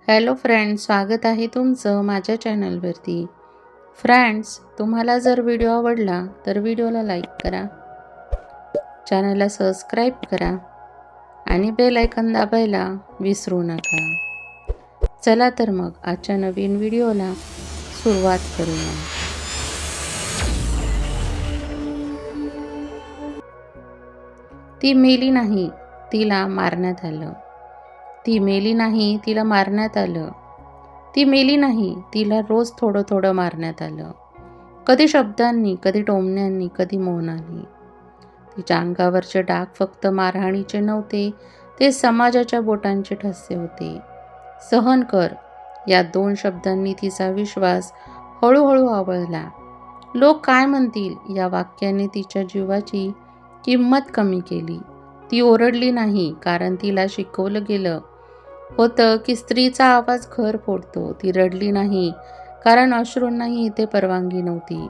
Hello friends, स्वागत आहे तुमचं माझ्या चॅनलवरती. फ्रेंड्स, तुम्हाला जर व्हिडिओ आवडला तर व्हिडिओला लाईक करा, चॅनलला सबस्क्राईब करा आणि बेल आयकॉन दाबायला विसरू नका. चला तर मग आजच्या नवीन व्हिडिओला सुरुवात करूया. ती मेली नाही, तिला मारण्यात आलं. ती मेली नाही, तिला मारण्यात आलं. ती मेली नाही, तिला रोज थोडं थोडं मारण्यात आलं. कधी शब्दांनी, कधी टोमण्यांनी, कधी मौनाने. तिच्या अंगावरचे डाग फक्त मारहाणीचे नव्हते, ते समाजाच्या बोटांचे ठसे होते. सहन कर, या 2 शब्दांनी तिचा विश्वास हळूहळू आवळला. लोक काय म्हणतील या वाक्याने तिच्या जीवाची किंमत कमी केली. ती ओरडली नाही, कारण तिला शिकवलं गेलं होतं की स्त्रीचा आवाज घर फोडतो. ती रडली नाही, कारण अश्रूंनाही इथे परवानगी नव्हती.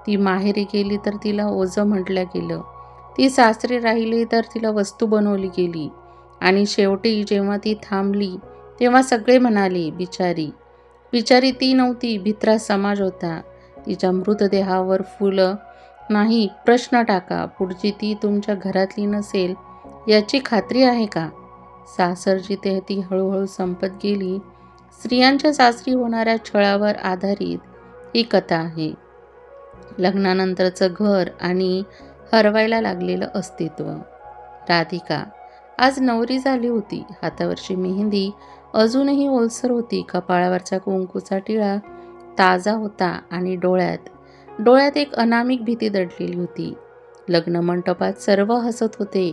ती माहेरी गेली तर तिला ओझं म्हटलं गेलं. ती सासरी राहिली तर तिला वस्तू बनवली गेली. आणि शेवटी जेव्हा ती थांबली, तेव्हा सगळे म्हणाले, बिचारी. बिचारी ती नव्हती, भित्रा समाज होता. तिच्या मृतदेहावर फुलं नाही, प्रश्न टाका. पुढची ती तुमच्या घरातली नसेल याची खात्री आहे का? सासर जिथे ती हळूहळू संपत गेली. स्त्रियांच्या सासरी होणाऱ्या छळावर आधारित ही कथा आहे. लग्नानंतरचं घर आणि हरवायला लागलेलं अस्तित्व. राधिका आज नवरी झाली होती. हातावरची मेहंदी अजूनही ओलसर होती. कपाळावरचा कुंकूचा टिळा ताजा होता आणि डोळ्यात एक अनामिक भीती दडलेली होती. लग्न मंडपात सर्व हसत होते.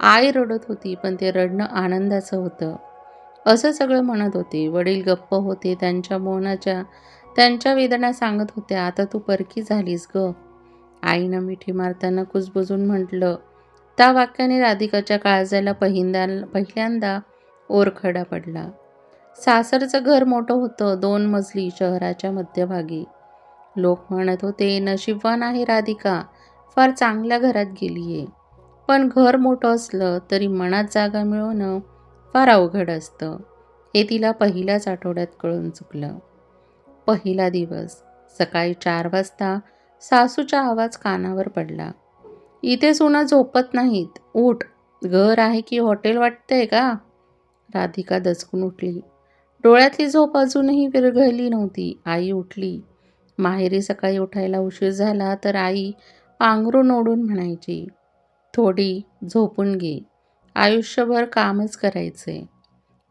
आई रडत होती, पण ते रडणं आनंदाचं होतं असं सगळं म्हणत होते. वडील गप्प होते. त्यांच्या वेदना सांगत होत्या. आता तू परकी झालीस ग, आईनं मिठी मारताना कुजबुजून म्हटलं. त्या वाक्याने राधिकाच्या काळजाला पहिल्यांदा ओरखडा पडला. सासरचं घर मोठं होतं, 2 मजली, शहराच्या मध्यभागी. लोक म्हणत होते, नशीबवान आहे राधिका, फार चांगल्या घरात गेलीये. पण घर मोठं असलं तरी मनात जागा मिळवणं फार अवघड असतं, हे तिला पहिल्याच आठवड्यात कळून चुकलं. पहिला दिवस. सकाळी 4 वाजता सासूचा आवाज कानावर पडला. इथे सुना झोपत नाहीत, उठ. घर आहे की हॉटेल वाटतंय का? राधिका दचकून उठली. डोळ्यातली झोप अजूनही विरघळली नव्हती. आई उठली. माहेरी सकाळी उठायला उशीर झाला तर आई पांघरूण ओढून म्हणायची, थोडी झोपून घे, आयुष्यभर कामच करायचंय.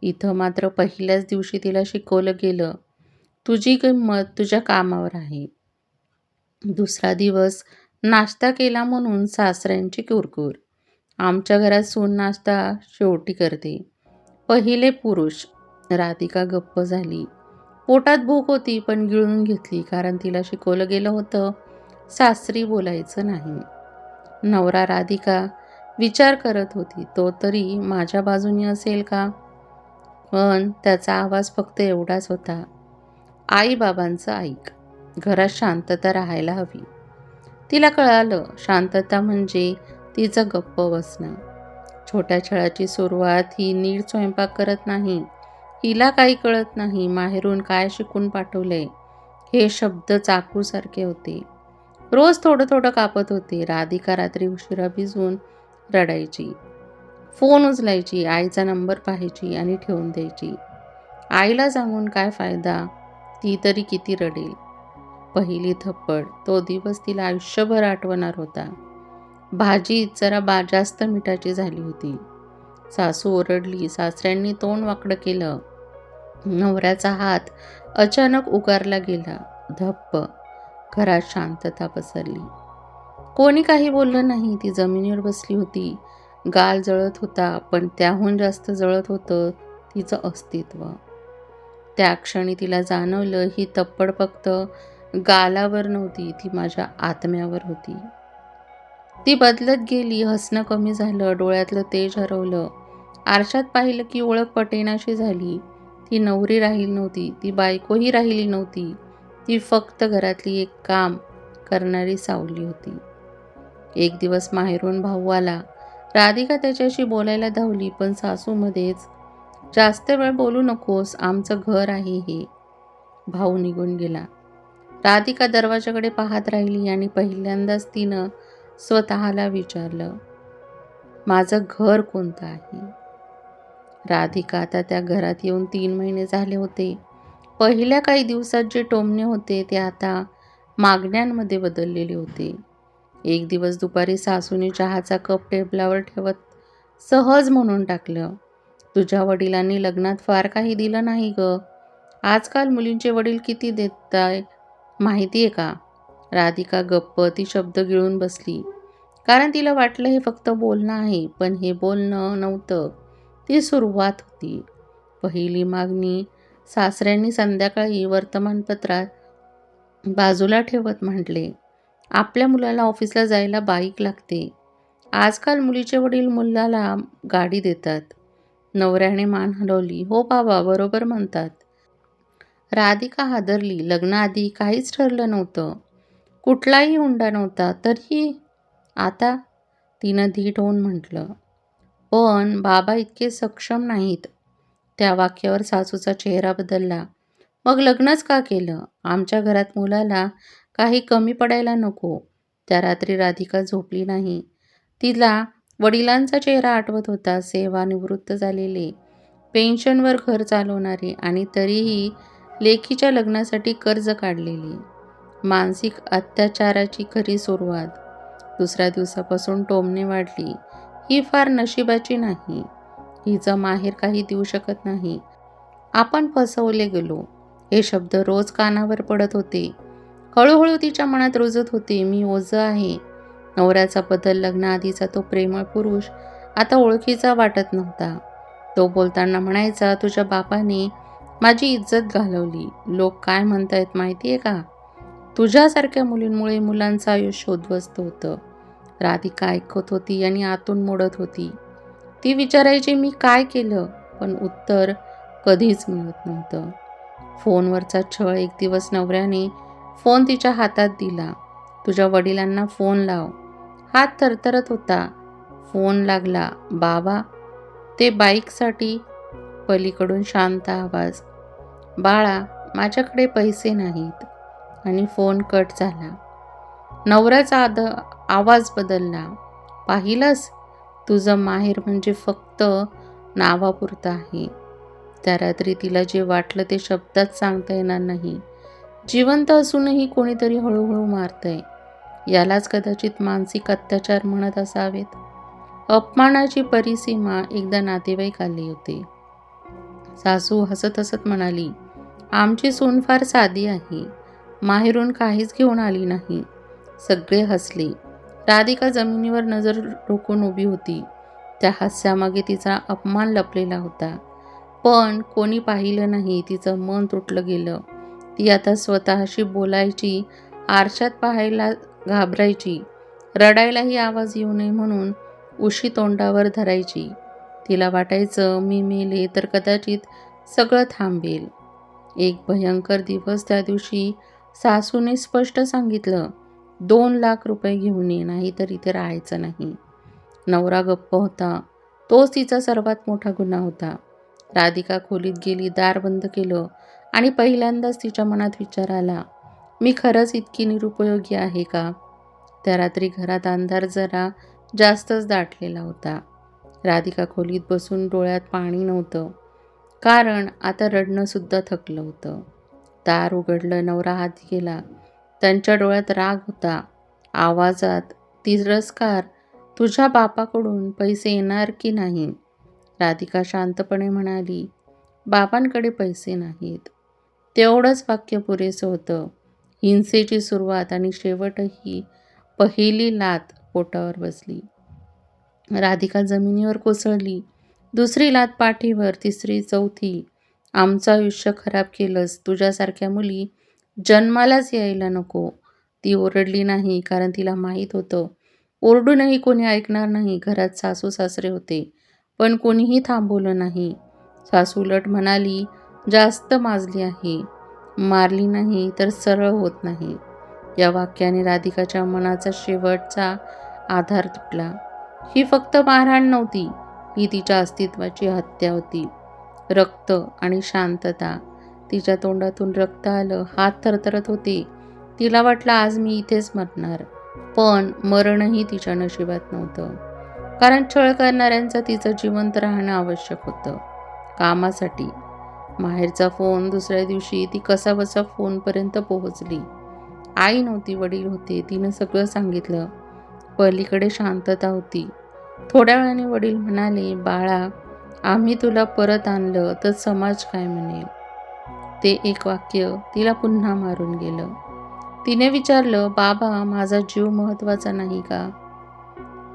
इथं मात्र पहिल्याच दिवशी तिला शिकवलं गेलं, तुझी किंमत तुझ्या कामावर आहे. दुसरा दिवस. नाश्ता केला म्हणून सासऱ्यांची कुरकूर. आमच्या घरात सून नाश्ता शेवटी करते. पहिले पुरुष. राधिका गप्प झाली. पोटात भूक होती, पण गिळून घेतली, कारण तिला शिकवलं गेलं होतं सासरी बोलायचं नाही. नवरा. राधिका विचार करत होती, तो तरी माझ्या बाजूनी असेल का? पण त्याचा आवाज फक्त एवढाच होता, आई बाबांचं ऐक, घरात शांतता राहायला हवी. तिला कळालं, शांतता म्हणजे तिचं गप्प बसणं. छोट्या छळाची सुरुवात. ही नीट स्वयंपाक करत नाही, हिला काही कळत नाही, माहेरून काय शिकून पाठवलंय, हे शब्द चाकूसारखे होते. रोज थोडं थोडं कापत होते. राधिका रात्री उशिरा भिजून रडायची. फोन उचलायची, आईचा नंबर पाहायची आणि ठेवून द्यायची. आईला सांगून काय फायदा, ती तरी किती रडेल. पहिली थप्पड. तो दिवस तिला आयुष्यभर आठवणार होता. भाजी जरा जास्त मिठाची झाली होती. सासू ओरडली. सासऱ्यांनी तोंड वाकडं केलं. नवऱ्याचा हात अचानक उगारला गेला. धप्प. घरात शांतता पसरली. कोणी काही बोललं नाही. ती जमिनीवर बसली होती. गाल जळत होता, पण त्याहून जास्त जळत होतं तिचं अस्तित्व. त्या क्षणी तिला जाणवलं, ही थप्पड फक्त गालावर नव्हती, ती माझ्या आत्म्यावर होती. ती बदलत गेली. हसणं कमी झालं, डोळ्यातलं तेज हरवलं. आरशात पाहिलं की ओळख पटेनाशी झाली. ती नवरी राहिली नव्हती, ती बायकोही राहिली नव्हती, ती फक्त घरातली एक काम करणारी सावली होती. एक दिवस माहेरून भाऊ आला. राधिका त्याच्याशी बोलायला धावली, पण सासू मध्येच जास्त वेळ बोलू नकोस, आमचं घर आहे हे. भाऊ निघून गेला. राधिका दरवाजाकडे पाहत राहिली आणि पहिल्यांदाच तिनं स्वतःला विचारलं, माझं घर कोणतं आहे? राधिका आता त्या घरात येऊन 3 महिने झाले होते. पहिल्या काही दिवसात जे टोमणे होते ते आता मागण्यांमध्ये बदललेले होते. एक दिवस दुपारी सासूने चहाचा कप टेबलावर ठेवत सहज म्हणून टाकलं, तुझ्या वडिलांनी लग्नात फार काही दिलं नाही ग. आजकाल मुलींचे वडील किती देताय माहिती आहे का? राधिका गप्प ती शब्द गिळून बसली. कारण तिला वाटलं हे फक्त बोलणं आहे, पण हे बोलणं नव्हतं, ती सुरुवात होती. पहिली मागणी सासऱ्यांनी संध्याकाळी वर्तमानपत्रात बाजूला ठेवत म्हटले, आपल्या मुलाला ऑफिसला जायला बाईक लागते. आजकाल मुलीचे वडील मुलाला गाडी देतात. नवऱ्याने मान हलवली. हो बाबा, बरोबर म्हणतात. राधिका हादरली. लग्नाआधी काहीच ठरलं नव्हतं. कुठलाही हुंडा नव्हता. तरीही आता तिनं धीट होऊन म्हटलं, पण बाबा इतके सक्षम नाहीत. त्या वाक्यावर सासूचा चेहरा बदलला. मग लग्नच का केलं? आमच्या घरात मुलाला काही कमी पडायला नको. त्या रात्री राधिका झोपली नाही. तिला वडिलांचा चेहरा आठवत होता. सेवानिवृत्त झालेले, पेन्शनवर घर चालवणारे आणि तरीही लेकीच्या लग्नासाठी कर्ज काढलेले. मानसिक अत्याचाराची खरी सुरुवात. दुसऱ्या दिवसापासून टोमणे वाढली. ही फार नशिबाची नाही. हिचं माहेर काही देऊ शकत नाही. आपण फसवले गेलो. हे शब्द रोज कानावर पडत होते. हळूहळू तिच्या मनात रुजत होते, मी ओझं आहे. नवऱ्याचा बदल, लग्नाआधीचा तो प्रेमळ पुरुष आता ओळखीचा वाटत नव्हता. तो बोलताना म्हणायचा, तुझ्या बापाने माझी इज्जत घालवली. लोक काय म्हणतायत माहिती आहे का? तुझ्यासारख्या मुलींमुळे मुलांचं आयुष्य उद्ध्वस्त होतं. राधिका ऐकत होती आणि आतून मोडत होती. ती विचारायची, मी काय केलं? पण उत्तर कधीच मिळत नव्हतं. फोनवरचा छळ. एक दिवस नवऱ्याने फोन तिच्या हातात दिला. तुझ्या वडिलांना फोन लाव. हात थरथरत होता. फोन लागला. बाबा, ते बाईकसाठी. पलीकडून शांत आवाज, बाळा, माझ्याकडे पैसे नाहीत. आणि फोन कट झाला. नवऱ्याचा आवाज बदलला. पाहिलंस, तुझं माहेर म्हणजे फक्त नावापुरतं आहे. त्या रात्री तिला जे वाटलं ते शब्दात सांगता येणार नाही. जिवंत असूनही कोणीतरी हळूहळू मारतंय. यालाच कदाचित मानसिक अत्याचार म्हणत असावेत. अपमानाची परिसीमा. एकदा नातेवाईक आले होते. सासू हसत हसत म्हणाली, आमची सून फार साधी आहे. माहेरून काहीच घेऊन आली नाही. सगळे हसले. राधिका जमिनीवर नजर रोखून उभी होती. त्या हास्यामागे तिचा अपमान लपलेला होता. पण कोणी पाहिलं नाही. तिचं मन तुटलं गेलं. ती आता स्वतःशी बोलायची, आरशात पाहायला घाबरायची. रडायलाही आवाज येऊ नये म्हणून उशी तोंडावर धरायची. तिला वाटायचं, मी मेले तर कदाचित सगळं थांबेल. एक भयंकर दिवस. त्या दिवशी सासूने स्पष्ट सांगितलं, 2 लाख रुपये घेऊन ये, नाही तर इथे राहायचं नाही. नवरा गप्प होता. तोच तिचा सर्वात मोठा गुन्हा होता. राधिका खोलीत गेली, दार बंद केलं आणि पहिल्यांदाच तिच्या मनात विचार आला, मी खरंच इतकी निरुपयोगी आहे का? त्या रात्री घरात अंधार जरा जास्तच दाटलेला होता. राधिका खोलीत बसून डोळ्यात पाणी नव्हतं. कारण आता रडणंसुद्धा थकलं होतं. दार उघडलं. नवरा हात गेला. त्यांच्या डोळ्यात राग होता, आवाजात तिरस्कार. तुझ्या बापाकडून पैसे येणार की नाही? राधिका शांतपणे म्हणाली, बाबांकडे पैसे नाहीत. तेवढंच वाक्य पुरेसं होतं. हिंसेची सुरुवात आणि शेवटही. पहिली लाथ पोटावर बसली. राधिका जमिनीवर कोसळली. दुसरी लाथ पाठीवर, तिसरी, चौथी. आमचं आयुष्य खराब केलंस. तुझ्यासारख्या मुली जन्मालाच यायला नको. ती ओरडली नाही, कारण तिला माहीत होतं, ओरडूनही कोणी ऐकणार नाही. घरात सासू सासरे होते, पण कोणीही थांबवलं नाही. सासू उलट म्हणाली, जास्त माजली आहे. मारली नाही तर सरळ होत नाही. या वाक्याने राधिकाच्या मनाचा शेवटचा आधार तुटला. ही फक्त मारहाण नव्हती, ही तिच्या अस्तित्वाची हत्या होती. रक्त आणि शांतता. तिच्या तोंडातून रक्त आलं, हात थरथरत होते. तिला वाटलं आज मी इथेच मरणार. पण मरणही तिच्या नशिबात नव्हतं. कारण छळ करणाऱ्यांचं तिचं जिवंत राहणं आवश्यक होतं. कामासाठी. माहेरचा फोन. दुसऱ्या दिवशी ती कसाबसा फोनपर्यंत पोहोचली. आई नव्हती, वडील होते. तिनं सगळं सांगितलं. पलीकडे शांतता होती. थोड्या वेळाने वडील म्हणाले, बाळा, आम्ही तुला परत आणलं तर समाज काय म्हणेल? ते एक वाक्य तिला पुन्हा मारून गेलं. तिने विचारलं, बाबा, माझा जीव महत्त्वाचा नाही का?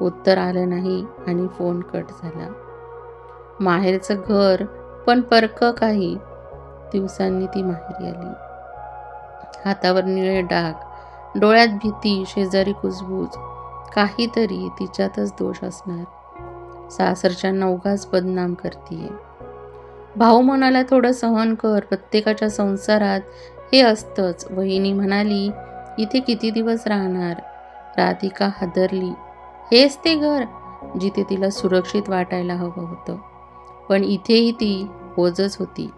उत्तर आलं नाही आणि फोन कट झाला. माहेरचं घर, पण परकं काही. दिवसांनी ती माहेरी आली. हातावर निळे डाग, डोळ्यात भीती, शेजारी कुजबूज. काहीतरी तिच्यातच दोष असणार. सासरच्यांना उगाच बदनाम करतीये. भाऊ म्हणाला, थोडं सहन कर, प्रत्येकाच्या संसारात हे असतंच. वहिनी म्हणाली, इथे किती दिवस राहणार? राधिका हादरली. हेच ते घर जिथे तिला सुरक्षित वाटायला हवं होतं. पण इथेही ती ओझच होती.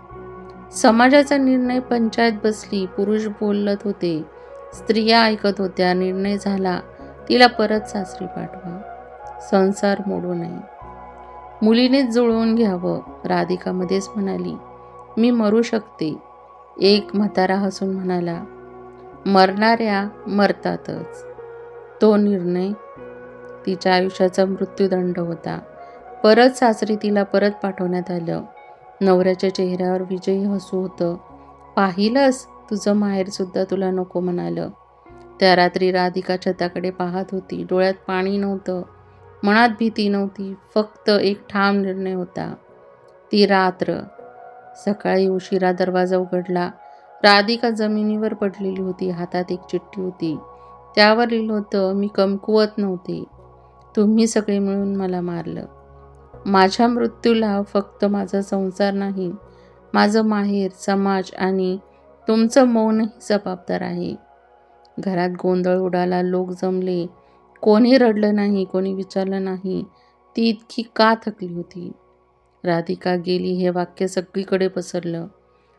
समाजाचा निर्णय, पंचायत बसली, पुरुष बोलत होते, स्त्रिया ऐकत होत्या. निर्णय झाला, तिला परत सासरी पाठवा, संसार मोडू नये. मुलीनेच जुळवून घ्यावं. राधिका मध्येच म्हणाली, मी मरू शकते. एक म्हातारा हसून म्हणाला, मरणाऱ्या मरतातच. तो निर्णय तिच्या आयुष्याचा मृत्यूदंड होता. परत सासरी तिला परत पाठवण्यात आलं. नवऱ्याच्या चेहऱ्यावर विजयी हसू होतं. पाहिलंस, तुझं माहेरसुद्धा तुला नको म्हणालं. त्या रात्री राधिका छताकडे पाहत होती. डोळ्यात पाणी नव्हतं, मनात भीती नव्हती, फक्त एक ठाम निर्णय होता. ती रात्र. सकाळी उशिरा दरवाजा उघडला. राधिका जमिनीवर पडलेली होती. हातात एक चिठ्ठी होती. त्यावर लिहिलं होतं, मी कमकुवत नव्हते. तुम्ही सगळे मिळून मला मारलं. माझ्या मृत्यूला फक्त माझा संसार नाही, माझं माहेर, समाज आणि तुमचं मौनही जबाबदार आहे. घरात गोंधळ उडाला. लोक जमले. कोणी रडलं नाही, कोणी विचारलं नाही. ती इतकी का थकली होती? राधिका गेली हे वाक्य सगळीकडे पसरलं.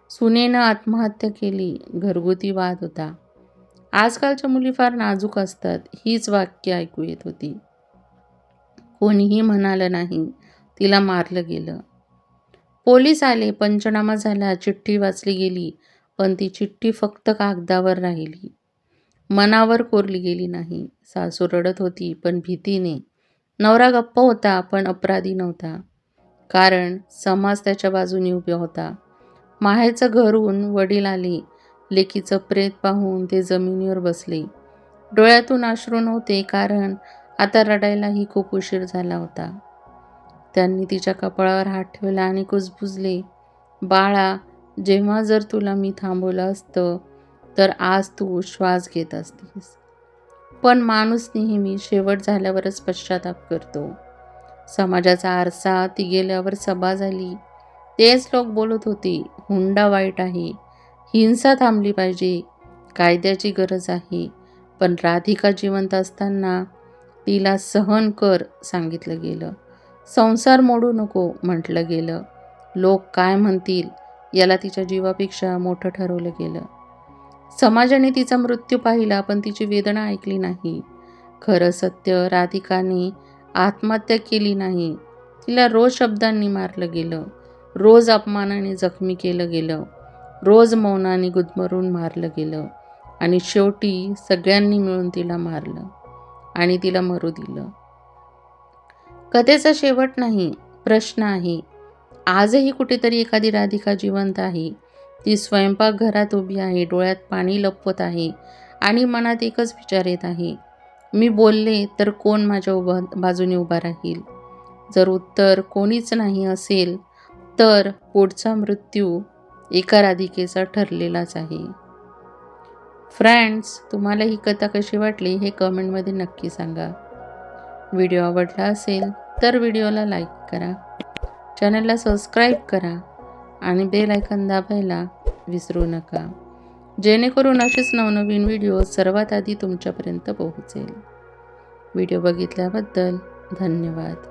सुनेनं आत्महत्या केली. घरगुती वाद होता. आजकालच्या मुली फार नाजूक असतात, हीच वाक्य ऐकू येत होती. कोणीही म्हणालं नाही, तिला मारलं गेलं. पोलीस आले, पंचनामा झाला, चिठ्ठी वाचली गेली. पण ती चिठ्ठी फक्त कागदावर राहिली, मनावर कोरली गेली नाही. सासू रडत होती, पण भीतीने. नवरा गप्प होता, पण अपराधी नव्हता. कारण समाज त्याच्या बाजूने उभा होता. माहेरचं घरून वडील आले. लेकीचं प्रेत पाहून ते जमिनीवर बसले. डोळ्यातून अश्रू नव्हते, कारण आता रडायलाही खूप उशीर झाला होता. त्यांनी तिच्या कपाळावर हात ठेवला आणि कुजबुजले, बाळा, जेव्हा जर तुला मी थांबवलं असतं तर आज तू श्वास घेत असतीस. पण माणूस नेहमी शेवट झाल्यावरच पश्चाताप करतो. समाजाचा आरसा. ती गेल्यावर सभा झाली. तेच लोक बोलत होते, हुंडा वाईट आहे, हिंसा थांबली पाहिजे, कायद्याची गरज आहे. पण राधिका जिवंत असताना तिला सहन कर सांगितलं गेलं. संसार मोडू नको म्हटलं गेलं. लोक काय म्हणतील याला तिच्या जीवापेक्षा मोठं ठरवलं गेलं. समाजाने तिचा मृत्यू पाहिला, पण तिची वेदना ऐकली नाही. खरं सत्य, राधिकाने आत्महत्या केली नाही. तिला रोज शब्दांनी मारलं गेलं, रोज अपमानाने जखमी केलं गेलं, रोज मौनाने गुदमरून मारलं गेलं. आणि शेवटी सगळ्यांनी मिळून तिला मारलं आणि तिला मरू दिलं. कथेचा शेवट नाही, प्रश्न आहे. आजही कुठेतरी एखादी राधिका जिवंत आहे. ती स्वयंपाकघरात उभी आहे, डोळ्यात पाणी लपवत आहे आणि मनात एकच विचार येत आहे, मी बोलले तर कोण माझ्या बाजूने उभा राहील? जर उत्तर कोणीच नाही असेल, तर पुढचा मृत्यू एका राधिकेचा ठरलेलाच आहे. फ्रेंड्स, तुम्हाला ही कथा कशी वाटली हे कमेंटमध्ये नक्की सांगा. व्हिडिओ आवडला असेल तर व्हिडिओला लाईक करा, चॅनलला सबस्क्राईब करा आणि बेल आयकॉन दाबायला विसरू नका, जेणेकरून असेच नवनवीन व्हिडिओ सर्वात आधी तुमच्यापर्यंत पोहोचेल. व्हिडिओ बघितल्याबद्दल धन्यवाद.